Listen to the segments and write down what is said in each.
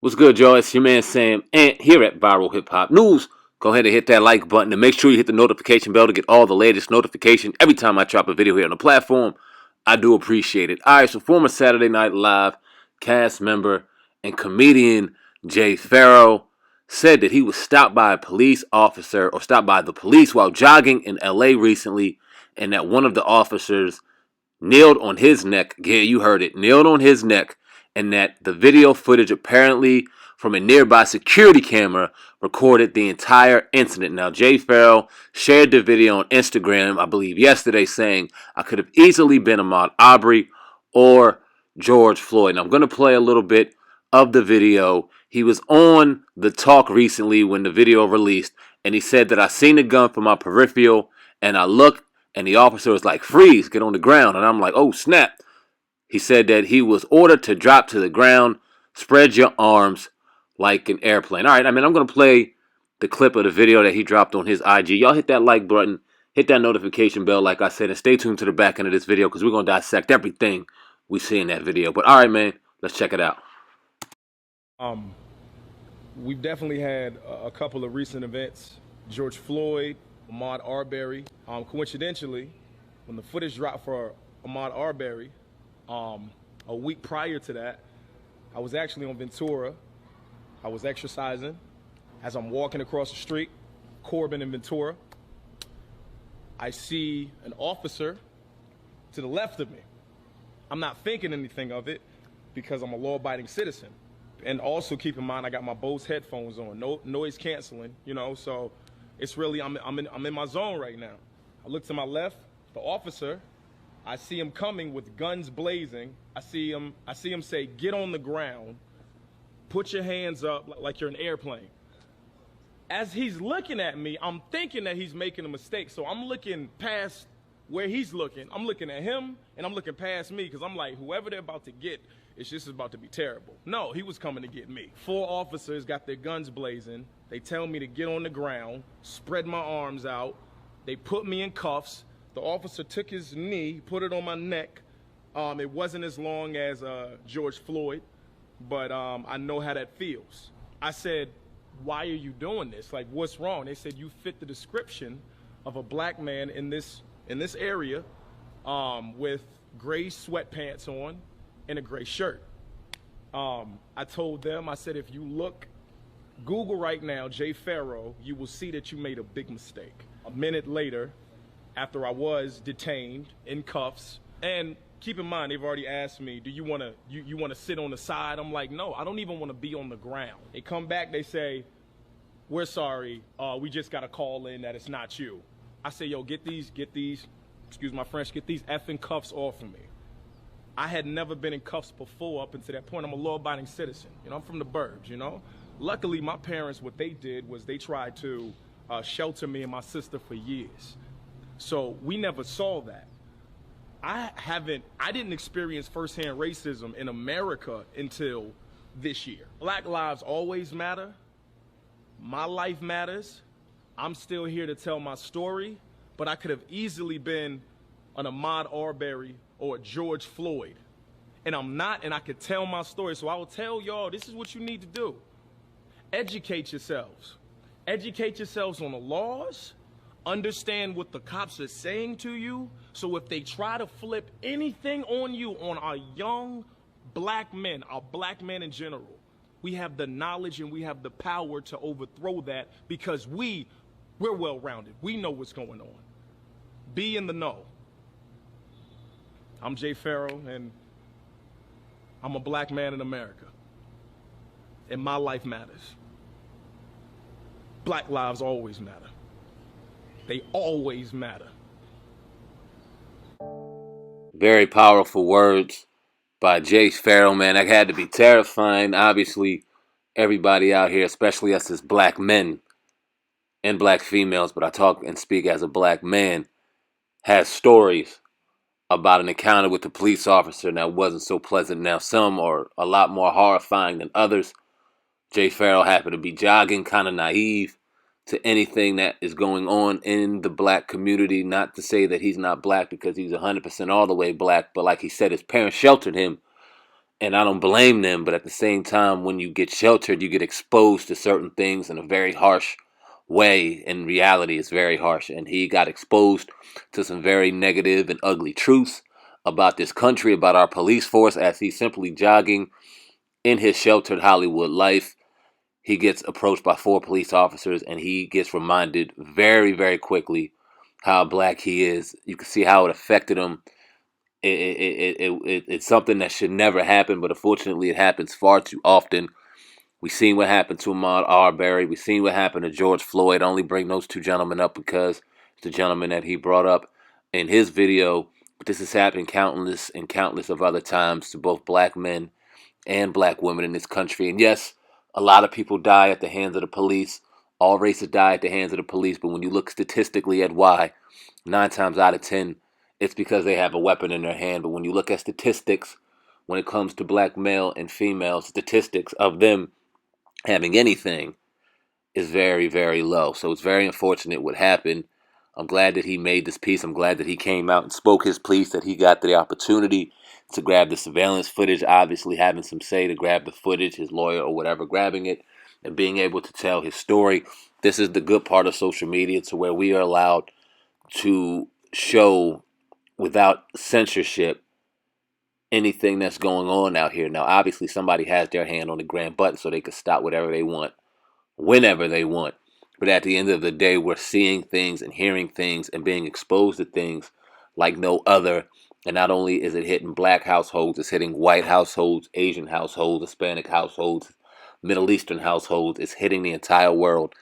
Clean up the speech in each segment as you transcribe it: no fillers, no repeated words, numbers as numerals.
What's good, y'all? It's your man Sam Ant here at Viral Hip Hop News. Go ahead and hit that like button and make sure you hit the notification bell to get all the latest notification every time I drop a video here on the platform. I do appreciate it. Alright, so former Saturday Night Live cast member and comedian Jay Pharoah said that he was stopped by a police officer or stopped by the police while jogging in LA recently, and that one of the officers kneeled on his neck. Yeah, you heard it. Kneeled on his neck. And that the video footage apparently from a nearby security camera recorded the entire incident. Now, Jay Pharoah shared the video on Instagram, I believe yesterday, saying, I could have easily been Ahmad Arbery or George Floyd. Now, I'm going to play a little bit of the video. He was on The Talk recently when the video released, and he said that I seen the gun from my peripheral, and I looked, and the officer was like, freeze, get on the ground. And I'm like, oh, snap. He said that he was ordered to drop to the ground, spread your arms like an airplane. All right, I'm going to play the clip of the video that he dropped on his IG. Y'all hit that like button, hit that notification bell, like I said, and stay tuned to the back end of this video because we're going to dissect everything we see in that video. But all right, man, let's check it out. Um, we've definitely had a couple of recent events. George Floyd, Ahmad Arberry. Coincidentally, when the footage dropped for Ahmad Arberry, a week prior to that, I was actually on Ventura. I was exercising. As I'm walking across the street, Corbin and Ventura, I see an officer to the left of me. I'm not thinking anything of it because I'm a law-abiding citizen. And also keep in mind, I got my Bose headphones on, no noise canceling, so it's really, I'm in my zone right now. I look to my left, the officer, I see him coming with guns blazing. I see him say, get on the ground, put your hands up like you're an airplane. As he's looking at me, I'm thinking that he's making a mistake. So I'm looking past where he's looking. I'm looking at him and I'm looking past me because I'm like, whoever they're about to get, it's just about to be terrible. No, he was coming to get me. 4 officers got their guns blazing. They tell me to get on the ground, spread my arms out. They put me in cuffs. The officer took his knee, put it on my neck. It wasn't as long as George Floyd, but I know how that feels. I said, why are you doing this? Like, what's wrong? They said, you fit the description of a black man in this area with gray sweatpants on and a gray shirt. I told them, I said, if you Google right now, Jay Pharoah, you will see that you made a big mistake. A minute later, after I was detained in cuffs, and keep in mind, they've already asked me, do you want to sit on the side? I'm like, no, I don't even want to be on the ground. They come back, they say, we're sorry, we just got a call in that it's not you. I say, yo, get these, excuse my French, get these effing cuffs off of me. I had never been in cuffs before up until that point. I'm a law-abiding citizen. I'm from the burbs, Luckily, my parents, what they did was they tried to shelter me and my sister for years. So we never saw that. I didn't experience firsthand racism in America until this year. Black lives always matter. My life matters. I'm still here to tell my story, but I could have easily been an Ahmad Arbery or a George Floyd. And I'm not, and I could tell my story. So I will tell y'all, this is what you need to do. Educate yourselves. Educate yourselves on the laws. Understand what the cops are saying to you. So if they try to flip anything on you, on our young black men, our black men in general, we have the knowledge and we have the power to overthrow that because we're well-rounded. We know what's going on. Be in the know. I'm Jay Pharoah, and I'm a black man in America. And my life matters. Black lives always matter. They always matter. Very powerful words by Jay Pharoah, man. That had to be terrifying. Obviously, everybody out here, especially us as black men and black females, but I talk and speak as a black man, has stories about an encounter with a police officer that wasn't so pleasant. Now, some are a lot more horrifying than others. Jay Pharoah happened to be jogging, kind of naive to anything that is going on in the black community. Not to say that he's not black because he's 100% all the way black, but like he said, his parents sheltered him And I don't blame them, but at the same time, when you get sheltered, you get exposed to certain things in a very harsh way. In reality, it's very harsh. And he got exposed to some very negative and ugly truths about this country, about our police force, as he's simply jogging in his sheltered Hollywood life. He gets approached by 4 police officers, and he gets reminded very, very quickly how black he is. You can see how it affected him. It's something that should never happen, but unfortunately it happens far too often. We've seen what happened to Ahmad Arberry. We've seen what happened to George Floyd. I only bring those 2 gentlemen up because it's the gentleman that he brought up in his video. But this has happened countless and countless of other times to both black men and black women in this country. And yes, a lot of people die at the hands of the police. All races die at the hands of the police. But when you look statistically at why, 9 times out of 10, it's because they have a weapon in their hand. But when you look at statistics, when it comes to black male and female statistics of them having anything, is very, very low. So it's very unfortunate what happened. I'm glad that he made this piece. I'm glad that he came out and spoke his piece, that he got the opportunity to grab the surveillance footage, obviously having some say to grab the footage, his lawyer or whatever grabbing it, and being able to tell his story. This is the good part of social media, to where we are allowed to show without censorship anything that's going on out here. Now, obviously, somebody has their hand on the grand button so they can stop whatever they want, whenever they want. But at the end of the day, we're seeing things and hearing things and being exposed to things like no other. And not only is it hitting black households, it's hitting white households, Asian households, Hispanic households, Middle Eastern households. It's hitting the entire world.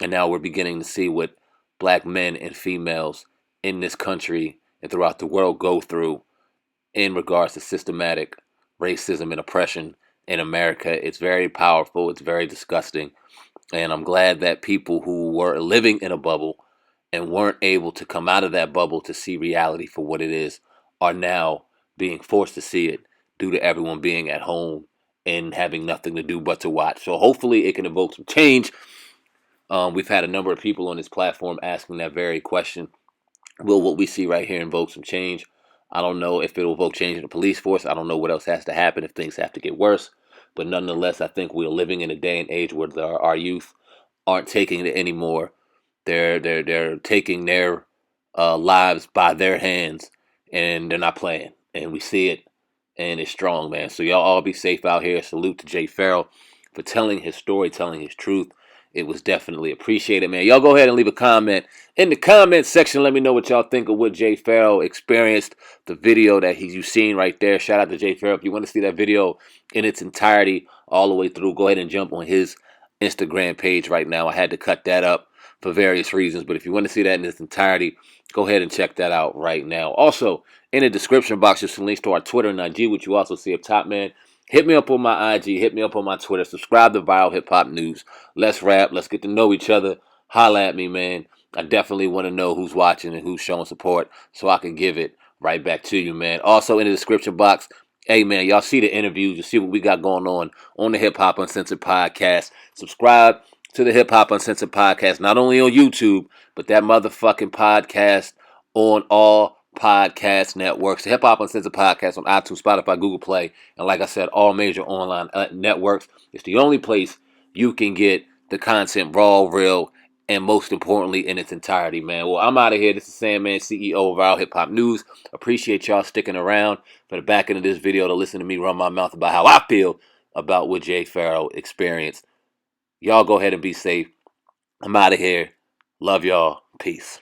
And now we're beginning to see what black men and females in this country and throughout the world go through in regards to systematic racism and oppression in America. It's very powerful. It's very disgusting. And I'm glad that people who were living in a bubble and weren't able to come out of that bubble to see reality for what it is are now being forced to see it due to everyone being at home and having nothing to do but to watch. So hopefully it can evoke some change. We've had a number of people on this platform asking that very question. Will what we see right here invoke some change? I don't know if it'll evoke change in the police force. I don't know what else has to happen if things have to get worse. But nonetheless, I think we're living in a day and age where our youth aren't taking it anymore. They're taking their lives by their hands, and they're not playing. And we see it, and it's strong, man. So y'all all be safe out here. Salute to Jay Farrell for telling his story, telling his truth. It was definitely appreciated, man. Y'all go ahead and leave a comment in the comment section. Let me know what y'all think of what Jay Farrell experienced, the video that you've seen right there. Shout out to Jay Farrell. If you want to see that video in its entirety all the way through, go ahead and jump on his Instagram page right now. I had to cut that up for various reasons, but if you want to see that in its entirety, go ahead and check that out right now. Also, in the description box, there's some links to our Twitter and IG, which you also see up top, man. Hit me up on my IG. Hit me up on my Twitter. Subscribe to Viral Hip Hop News. Let's rap. Let's get to know each other. Holla at me, man. I definitely want to know who's watching and who's showing support so I can give it right back to you, man. Also, in the description box, hey, man, y'all see the interviews. You see what we got going on the Hip Hop Uncensored podcast. Subscribe to the Hip Hop Uncensored podcast, not only on YouTube, but that motherfucking podcast on all podcast networks. The Hip Hop Uncensored podcast on iTunes, Spotify, Google Play, and like I said, all major online networks. It's the only place you can get the content raw, real, and most importantly, in its entirety, man. Well, I'm out of here. This is Sandman, CEO of Viral Hip Hop News. Appreciate y'all sticking around for the back end of this video to listen to me run my mouth about how I feel about what Jay Farrell experienced. Y'all go ahead and be safe. I'm out of here. Love y'all. Peace.